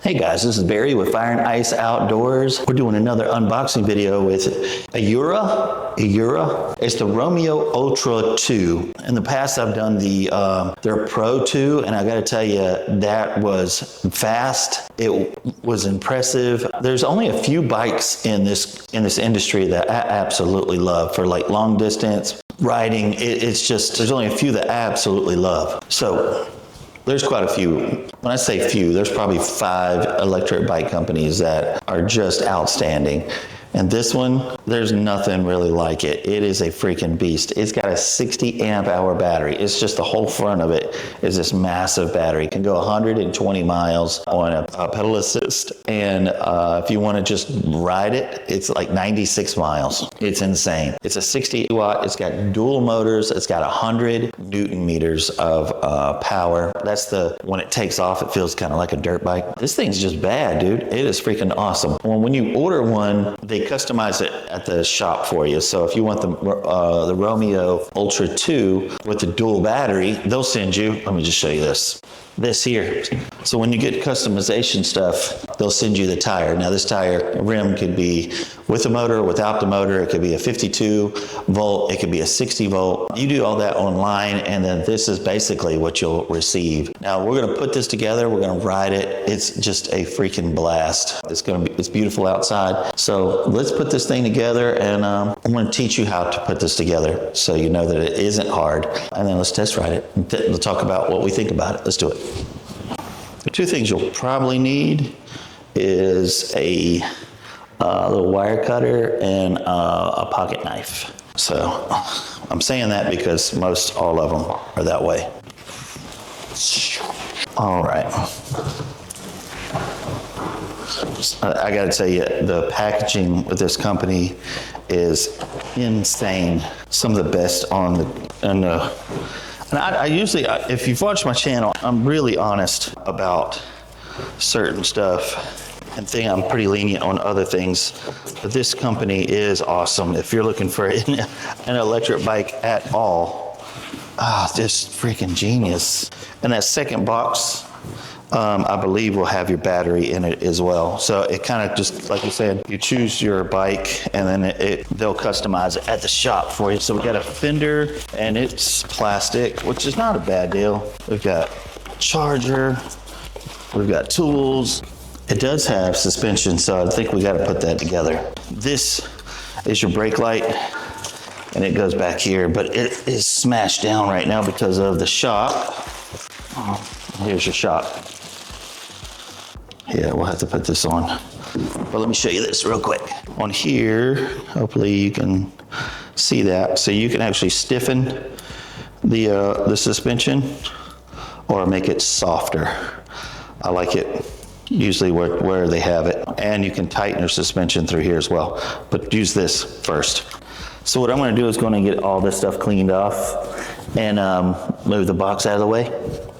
Hey guys, this is Barry with FaO&x Outdoors. We're doing another unboxing video with Eahora. It's the Romeo Ultra 2. In the past, I've done their Pro 2, and I gotta tell you, that was fast. It was impressive. There's only a few bikes in this industry that I absolutely love for like long distance riding. It's just, there's only a few that I absolutely love. So, there's quite a few. When I say few, there's probably 5 electric bike companies that are just outstanding. And this one, there's nothing really like it. It is a freaking beast. It's got a 60 amp hour battery. It's just the whole front of it is this massive battery. It can go 120 miles on a pedal assist. And if you want to just ride it, it's like 96 miles. It's insane. It's a 60 watt. It's got dual motors. It's got 100 Newton meters of power. That's when it takes off, it feels kind of like a dirt bike. This thing's just bad, dude. It is freaking awesome. When you order one, they customize it at the shop for you. So if you want the Romeo Ultra 2 with the dual battery, they'll send you, let me just show you this here. So when you get customization stuff, they'll send you the tire. Now this tire rim could be with the motor or without the motor. It could be a 52 volt. It could be a 60 volt. You do all that online, and then this is basically what you'll receive. Now we're going to put this together. We're going to ride it. It's just a freaking blast. It's beautiful outside. So let's put this thing together, and I'm going to teach you how to put this together so you know that it isn't hard. And then let's test ride it. We'll talk about what we think about it. Let's do it. The 2 things you'll probably need is a little wire cutter and a pocket knife. So I'm saying that because most all of them are that way. All right. I got to tell you, the packaging with this company is insane. Some of the best and I usually, if you've watched my channel, I'm really honest about certain stuff and I'm pretty lenient on other things. But this company is awesome. If you're looking for an electric bike at all, just freaking genius. And that second box, I believe will have your battery in it as well. So it kind of just, like you said, you choose your bike and then they'll customize it at the shop for you. So we got a fender and it's plastic, which is not a bad deal. We've got charger, we've got tools. It does have suspension, so I think we got to put that together. This is your brake light and it goes back here, but it is smashed down right now because of the shock. Here's your shock. Yeah, we'll have to put this on. But let me show you this real quick. On here, hopefully you can see that. So you can actually stiffen the suspension or make it softer. I like it usually where they have it. And you can tighten your suspension through here as well. But use this first. So what I'm going to do is going to get all this stuff cleaned off and move the box out of the way.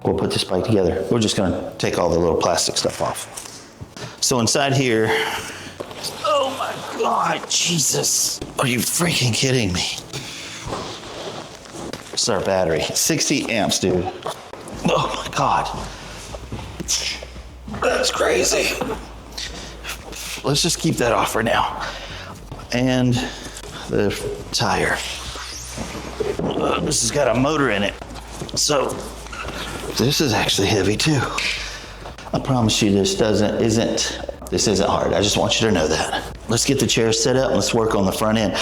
We'll put this bike together. We're just going to take all the little plastic stuff off. So inside here, oh my God, Jesus. Are you freaking kidding me? It's our battery, 60 amps, dude. Oh my God. That's crazy. Let's just keep that off for now. And the tire. This has got a motor in it. So this is actually heavy too. I promise you this isn't hard. I just want you to know that. Let's get the chair set up and let's work on the front end.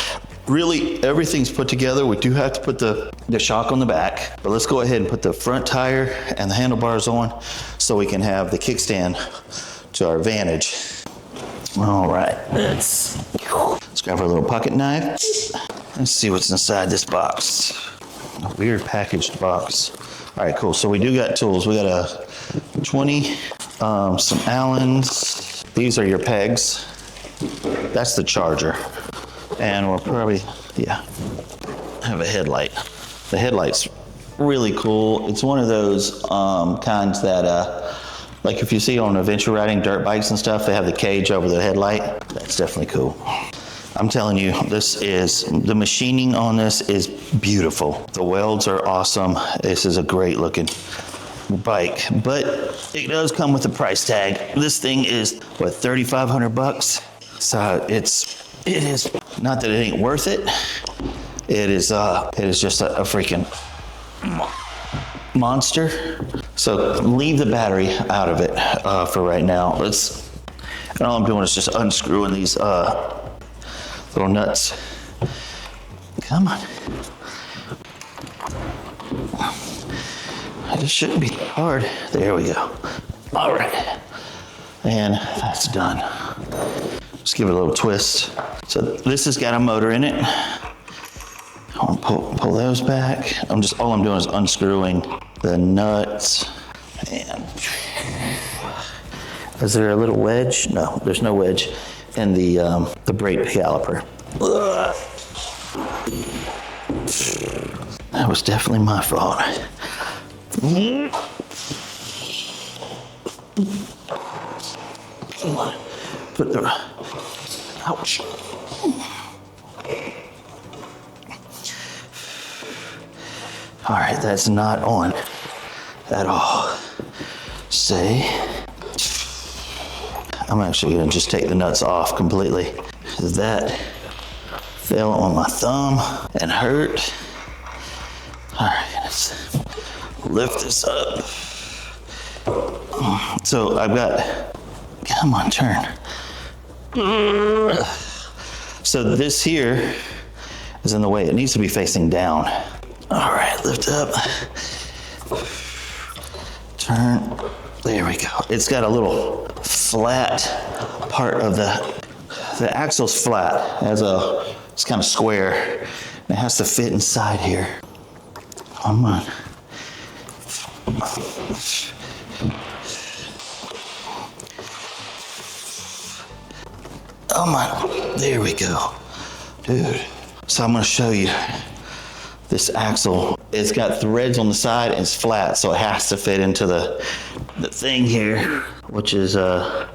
Really, everything's put together. We do have to put the shock on the back, but let's go ahead and put the front tire and the handlebars on so we can have the kickstand to our advantage. All right, let's grab our little pocket knife. Let's see what's inside this box. A weird packaged box. All right, cool. So we do got tools. We got a 20, some Allens. These are your pegs. That's the charger. And we'll probably, have a headlight. The headlight's really cool. It's one of those kinds that, like if you see on adventure riding dirt bikes and stuff, they have the cage over the headlight. That's definitely cool. I'm telling you, the machining on this is beautiful. The welds are awesome. This is a great looking bike, but it does come with a price tag. This thing is what, 3,500 bucks. So it is not that it ain't worth it. It is just a freaking monster. So leave the battery out of it for right now. And all I'm doing is just unscrewing these little nuts. Come on. It shouldn't be hard. There we go. All right. And that's done. Just give it a little twist. So this has got a motor in it. I'll pull those back. All I'm doing is unscrewing the nuts. And is there a little wedge? No, there's no wedge in the brake caliper. That was definitely my fault. Come on. Put the, ouch. All right, that's not on at all. Say, I'm actually gonna just take the nuts off completely. That fell on my thumb and hurt. All right, let's lift this up. So I've got, come on, turn. So this here is in the way. It needs to be facing down. All right, lift up. Turn. There we go. It's got a little flat part of the axle's flat. It's kind of square. It has to fit inside here. Come on. Come on. There we go. Dude. So I'm going to show you this axle. It's got threads on the side and it's flat, so it has to fit into the thing here, which is a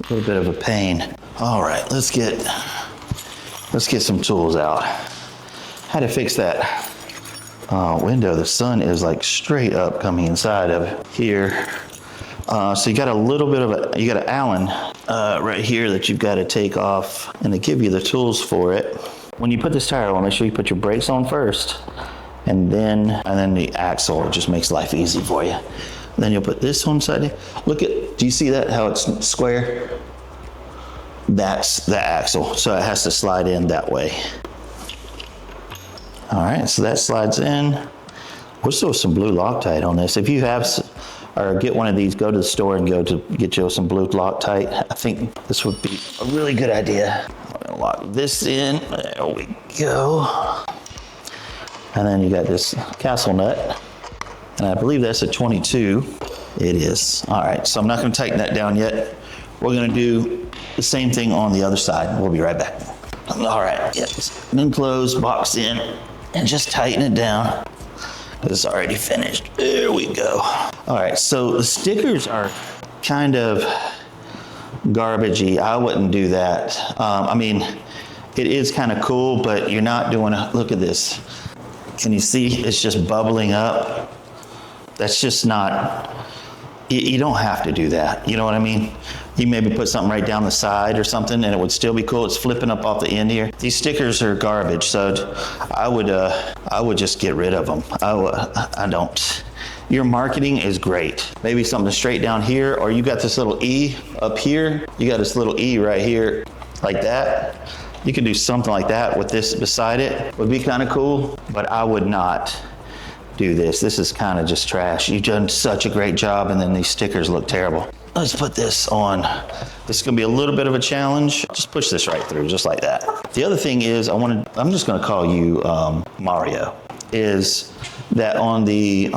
little bit of a pain. All right, let's get some tools out. How to fix that window? The sun is like straight up coming inside of here. So you got a little bit of you got an Allen right here that you've got to take off, and they give you the tools for it. When you put this tire on, make sure you put your brakes on first, and then the axle. It just makes life easy for you. Then you'll put this on side. Do you see that, how it's square? That's the axle, so it has to slide in that way. All right, so that slides in. We'll throw some blue Loctite on this. If you have, or get one of these, go to the store and get you some blue Loctite. I think this would be a really good idea. I'm gonna lock this in. There we go. And then you got this castle nut, and I believe that's a 22. It is. All right, so I'm not gonna tighten that down yet. We're gonna do the same thing on the other side. We'll be right back. All right, yes. Then close, box in, and just tighten it down. It's already finished. There we go. All right, so the stickers are kind of garbagey. I wouldn't do that. I mean, it is kind of cool, but you're not doing look at this. Can you see it's just bubbling up? That's just not, you don't have to do that. You know what I mean? You maybe put something right down the side or something and it would still be cool. It's flipping up off the end here. These stickers are garbage, so I would just get rid of them. I don't. Your marketing is great. Maybe something straight down here, or you got this little E up here. You got this little E right here, like that. You could do something like that with this beside it. Would be kind of cool, but I would not do this. This is kind of just trash. You've done such a great job, and then these stickers look terrible. Let's put this on. This is gonna be a little bit of a challenge. Just push this right through, just like that. The other thing is, I'm just gonna call you Mario, is that on the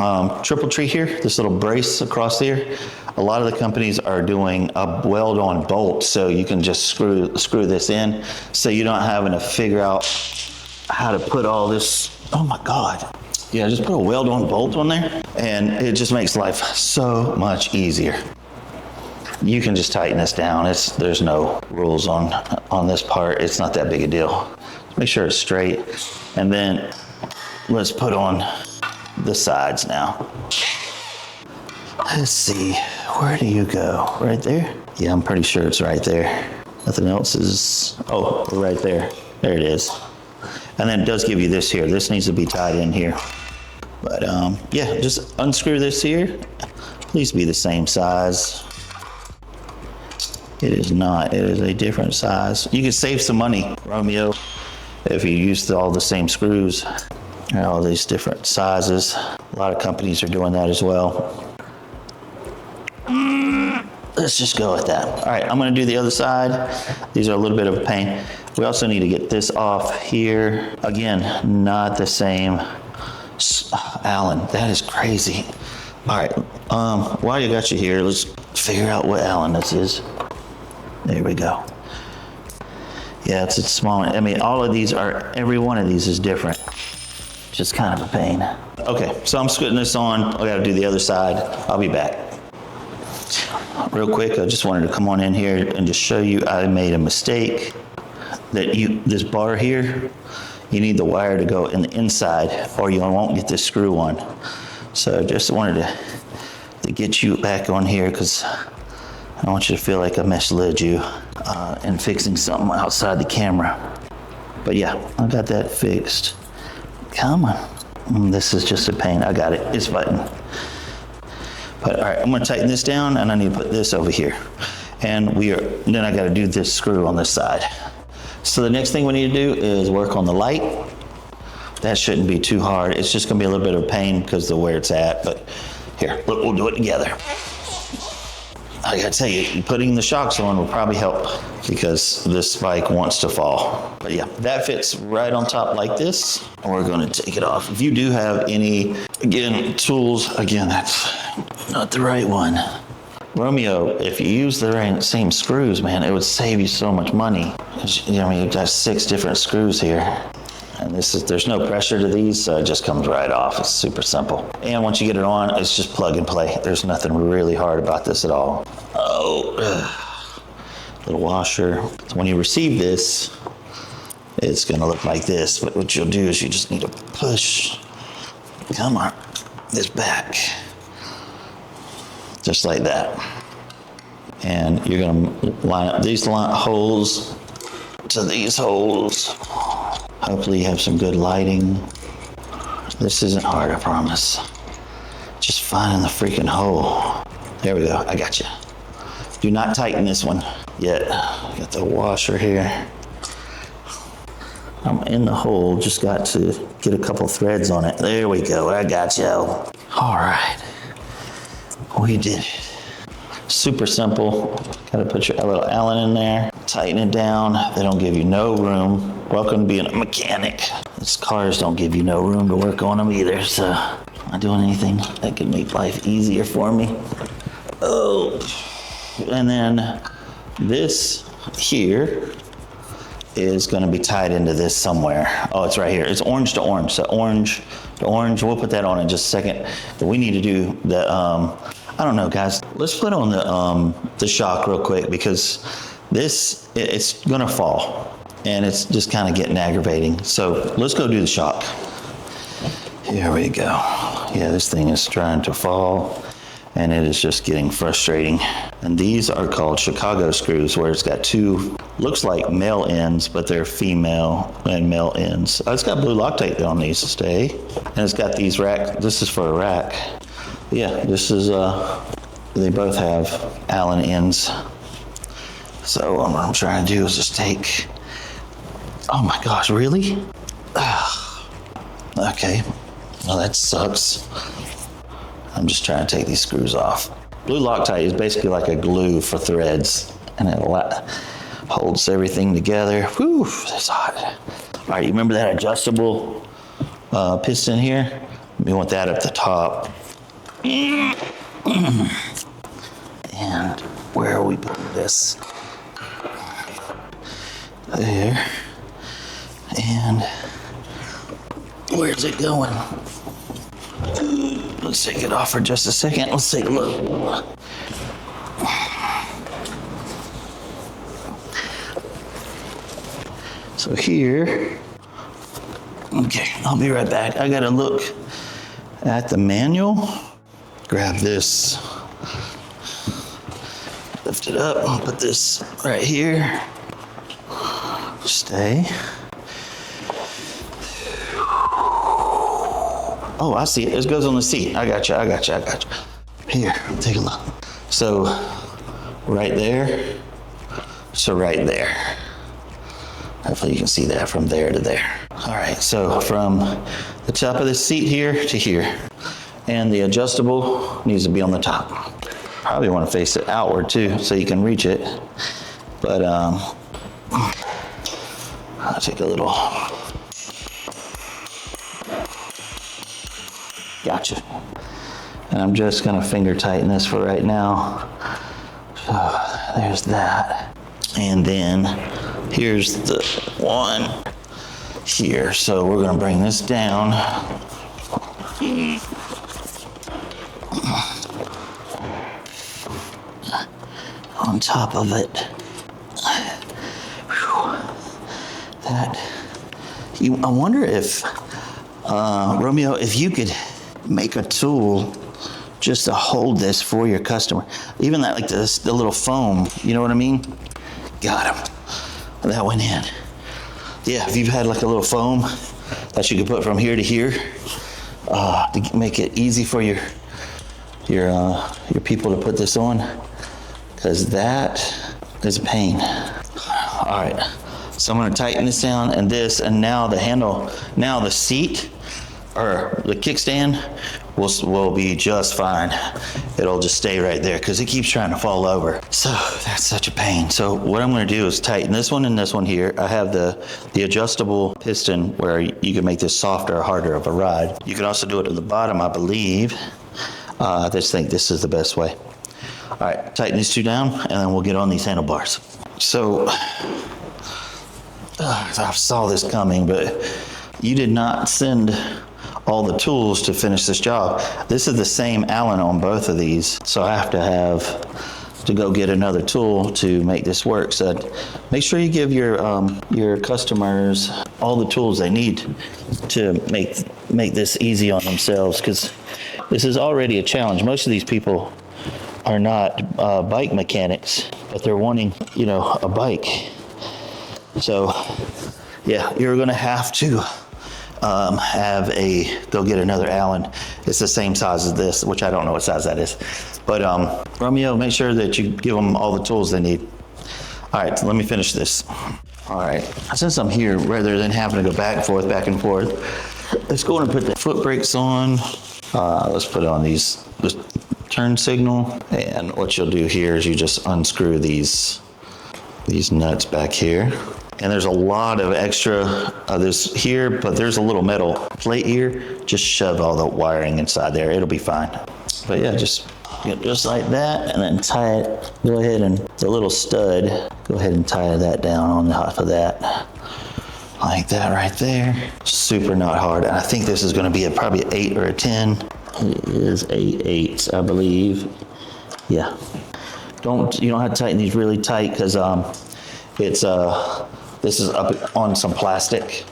triple tree here, this little brace across here, a lot of the companies are doing a weld-on bolt, so you can just screw this in, so you don't having to figure out how to put all this. Oh my God. Yeah, just put a weld-on bolt on there, and it just makes life so much easier. You can just tighten this down. There's no rules on this part. It's not that big a deal. Just make sure it's straight, and then let's put on the sides now. Let's see, where do you go? Right there? Yeah, I'm pretty sure it's right there. Nothing else is, oh, right there. There it is. And then it does give you this here. This needs to be tied in here. But yeah, just unscrew this here. Please be the same size. It is not, it is a different size. You can save some money, Romeo, if you use all the same screws. And all these different sizes. A lot of companies are doing that as well. Let's just go with that. All right, I'm gonna do the other side. These are a little bit of a pain. We also need to get this off here. Again, not the same. Allen, that is crazy. All right, while you got you here, let's figure out what Allen this is. There we go. Yeah, it's a small one. I mean, all of these are, every one of these is different. Just kind of a pain. Okay, so I'm screwing this on. I gotta do the other side. I'll be back. Real quick, I just wanted to come on in here and just show you I made a mistake. That this bar here, you need the wire to go in the inside or you won't get this screw on. So just wanted to get you back on here because I don't want you to feel like I misled you in fixing something outside the camera. But yeah, I got that fixed. Come on. This is just a pain. I got it. It's button. But all right, I'm gonna tighten this down and I need to put this over here. And then I gotta do this screw on this side. So the next thing we need to do is work on the light. That shouldn't be too hard. It's just gonna be a little bit of pain because of where it's at, but here, look, we'll do it together. I gotta tell you, putting the shocks on will probably help because this bike wants to fall. But yeah, that fits right on top like this. And we're gonna take it off. If you do have any, again, tools, again, that's not the right one. Romeo, if you use the same screws, man, it would save you so much money. I mean, you've got 6 different screws here. And there's no pressure to these, so it just comes right off. It's super simple. And once you get it on, it's just plug and play. There's nothing really hard about this at all. Oh, little washer. So when you receive this, it's gonna look like this. But what you'll do is you just need to push, come on, this back. Just like that. And you're gonna line up these holes to these holes. Hopefully you have some good lighting. This isn't hard, I promise. Just finding the freaking hole. There we go, I got you. Do not tighten this one yet. Got the washer here. I'm in the hole, just got to get a couple threads on it. There we go, I got you. All right. We did it. Super simple. Gotta put your little Allen in there, tighten it down. They don't give you no room. Welcome to being a mechanic. These cars don't give you no room to work on them either, so I'm not doing anything that could make life easier for me. Oh, and then this here is gonna be tied into this somewhere. Oh, it's right here. It's orange to orange. So orange to orange, we'll put that on in just a second. But we need to do the, I don't know, guys. Let's put on the shock real quick because it's gonna fall and it's just kind of getting aggravating. So let's go do the shock. Here we go. Yeah, this thing is trying to fall and it is just getting frustrating. And these are called Chicago screws where it's got 2, looks like male ends, but they're female and male ends. It's got blue Loctite on these to stay. And it's got these racks. This is for a rack. Yeah, this is, they both have Allen ends. So what I'm trying to do is just take, oh my gosh, really? Okay, well that sucks. I'm just trying to take these screws off. Blue Loctite is basically like a glue for threads and it holds everything together. Whew, that's hot. All right, you remember that adjustable piston here? We want that at the top. And where are we putting this? There. And where's it going? Let's take it off for just a second. Let's take a look. So here, okay, I'll be right back. I gotta look at the manual. Grab this lift it up and put this right here. Stay. Oh, I see it. It goes on the seat. I got you. Here, take a look. So, right there. So, right there. Hopefully you can see that from there to there. All right, so from the top of the seat here to here. And the adjustable needs to be on the top. Probably want to face it outward too, so you can reach it. But I'll take a little. Gotcha. And I'm just gonna finger tighten this for right now. So there's that. And then here's the one here. So we're gonna bring this down. On top of it. I wonder if, Romeo, if you could make a tool just to hold this for your customer. Even that, like this, the little foam, you know what I mean? Got him. That went in. Yeah, if you've had like a little foam that you could put from here to here, to make it easy for your people to put this on, because that is a pain. All right, so I'm gonna tighten this down and this, and now the handle, now the seat or the kickstand will be just fine. It'll just stay right there because it keeps trying to fall over. So that's such a pain. So what I'm gonna do is tighten this one and this one here. I have the adjustable piston where you can make this softer or harder of a ride. You can also do it at the bottom, I believe. I just think this is the best way. All right, tighten these two down and then we'll get on these handlebars. So, I saw this coming, but you did not send all the tools to finish this job. This is the same Allen on both of these, so I have to go get another tool to make this work. So make sure you give your customers all the tools they need to make this easy on themselves, because this is already a challenge. Most of these people are not bike mechanics, but they're wanting, a bike. So, yeah, you're gonna have to go get another Allen. It's the same size as this, which I don't know what size that is. But Romeo, make sure that you give them all the tools they need. All right, so let me finish this. All right, since I'm here, rather than having to go back and forth, let's go and put the foot brakes on. Let's put on this turn signal. And what you'll do here is you just unscrew these nuts back here. And there's a lot of extra this here, but there's a little metal plate here. Just shove all the wiring inside there. It'll be fine. But yeah, just like that, and then tie it. Go ahead and the little stud, go ahead and tie that down on top of that. Like that right there. Super not hard. And I think this is gonna be probably an 8 or a 10. It is a 8, I believe. Yeah. You don't have to tighten these really tight because this is up on some plastic.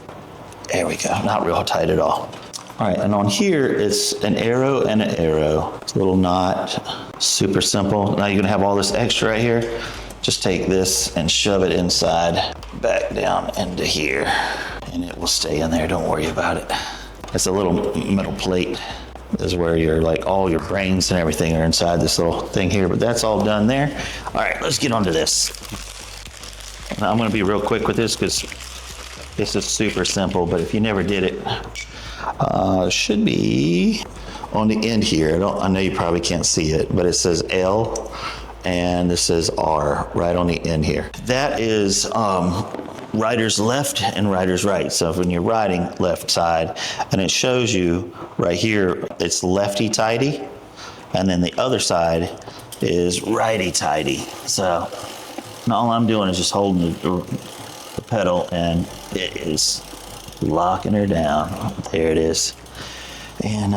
There we go, not real tight at all. All right, and on here, it's an arrow and an arrow. It's a little knot, super simple. Now you're gonna have all this extra right here. Just take this and shove it inside, back down into here, and it will stay in there, don't worry about it. It's a little metal plate. This is where all your brains and everything are inside this little thing here, but that's all done there. All right, let's get onto this. Now, I'm gonna be real quick with this because this is super simple, but if you never did it, should be on the end here. I know you probably can't see it, but it says L and this says R right on the end here. That is rider's left and rider's right. So when you're riding left side, and it shows you right here, it's lefty tighty, and then the other side is righty tighty. So all I'm doing is just holding the pedal, and it is locking her down. There it is. And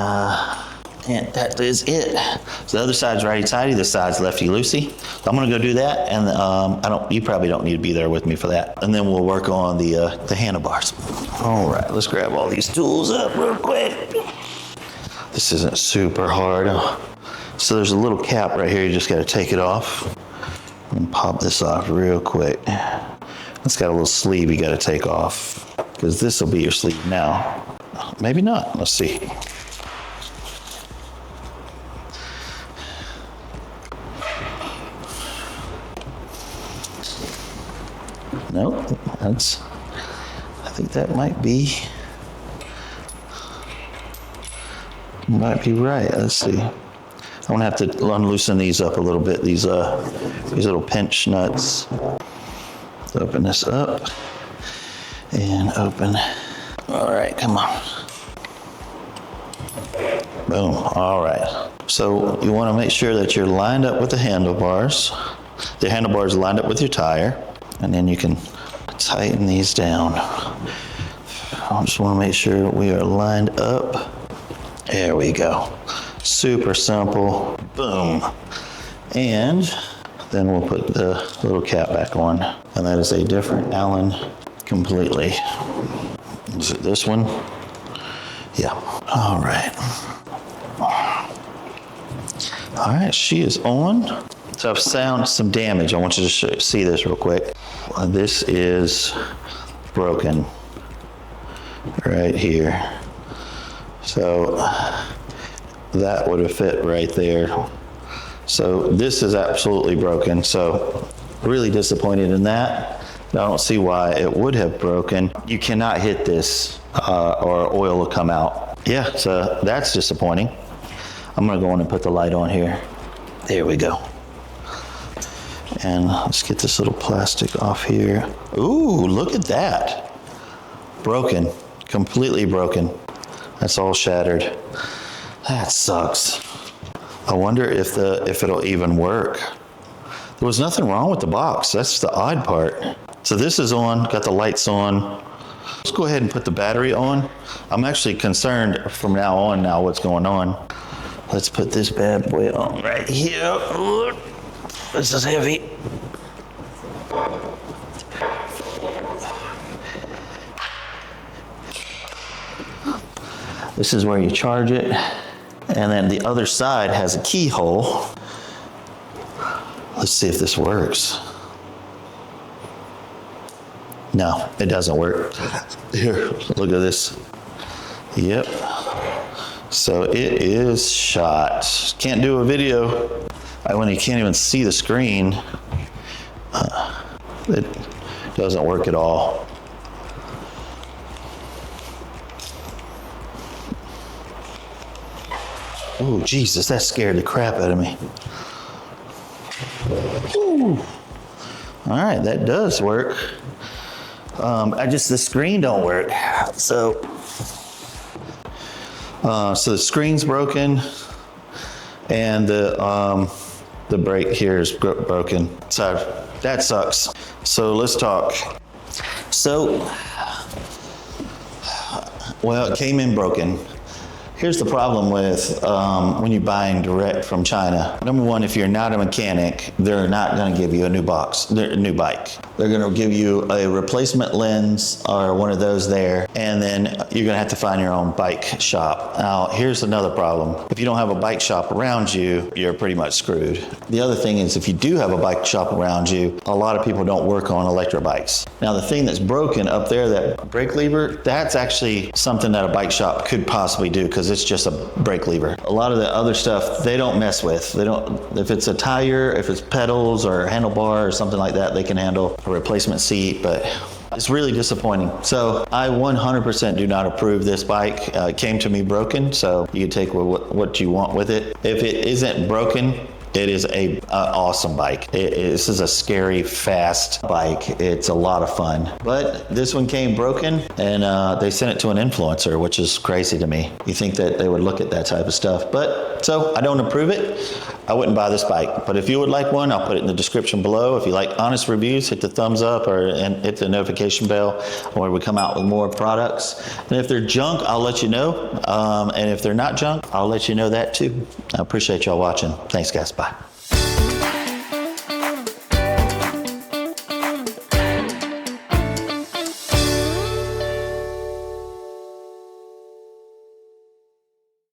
that is it. So the other side's righty-tighty, this side's lefty-loosey. So I'm gonna go do that, and you probably don't need to be there with me for that. And then we'll work on the handlebars. All right, let's grab all these tools up real quick. This isn't super hard. So there's a little cap right here, you just gotta take it off. And pop this off real quick. It's got a little sleeve you got to take off, because this will be your sleeve now. Maybe not. Let's see. Nope, I think that might be right. Let's see. I'm gonna have to unloosen these up a little bit. These little pinch nuts. Let's open this up and open. All right, come on. Boom. All right. So you want to make sure that you're lined up with the handlebars. The handlebars lined up with your tire, and then you can tighten these down. I just want to make sure we are lined up. There we go. Super simple. Boom. And then we'll put the little cap back on. And that is a different Allen completely. Is it this one? Yeah. All right. All right, she is on. So I've found some damage. I want you to see this real quick. This is broken right here. So that would have fit right there. So this is absolutely broken. So really disappointed in that. I don't see why it would have broken. You cannot hit this or oil will come out. Yeah, so that's disappointing. I'm gonna go in and put the light on here. There we go. And let's get this little plastic off here. Ooh, look at that. Broken, completely broken. That's all shattered. That sucks. I wonder if it'll even work. There was nothing wrong with the box. That's the odd part. So this is on, got the lights on. Let's go ahead and put the battery on. I'm actually concerned from now on what's going on. Let's put this bad boy on right here. Ooh, this is heavy. This is where you charge it. And then the other side has a keyhole. Let's see if this works. No, it doesn't work. Here, look at this. Yep. So it is shot. Can't do a video when you can't even see the screen. It doesn't work at all. Oh, Jesus, that scared the crap out of me. Ooh. All right, that does work. The screen don't work. So the screen's broken, and the brake here is broken. So that sucks. So let's talk. So, well, it came in broken. Here's the problem with when you're buying direct from China. Number one, if you're not a mechanic, they're not going to give you a new bike. They're going to give you a replacement lens or one of those there, and then you're going to have to find your own bike shop. Now, here's another problem. If you don't have a bike shop around you, you're pretty much screwed. The other thing is, if you do have a bike shop around you, a lot of people don't work on electric bikes. Now, the thing that's broken up there, that brake lever, that's actually something that a bike shop could possibly do, because it's just a brake lever. A lot of the other stuff, they don't mess with. They don't, if it's a tire, if it's pedals or handlebar or something like that, they can handle a replacement seat, but it's really disappointing. So I 100% do not approve this bike. It came to me broken, so you can take what you want with it. If it isn't broken, it is an awesome bike. This is a scary, fast bike. It's a lot of fun. But this one came broken, and they sent it to an influencer, which is crazy to me. You think that they would look at that type of stuff. But so I don't approve it. I wouldn't buy this bike. But if you would like one, I'll put it in the description below. If you like honest reviews, hit the thumbs up and hit the notification bell when we come out with more products. And if they're junk, I'll let you know. And if they're not junk, I'll let you know that too. I appreciate y'all watching. Thanks, guys. Bye.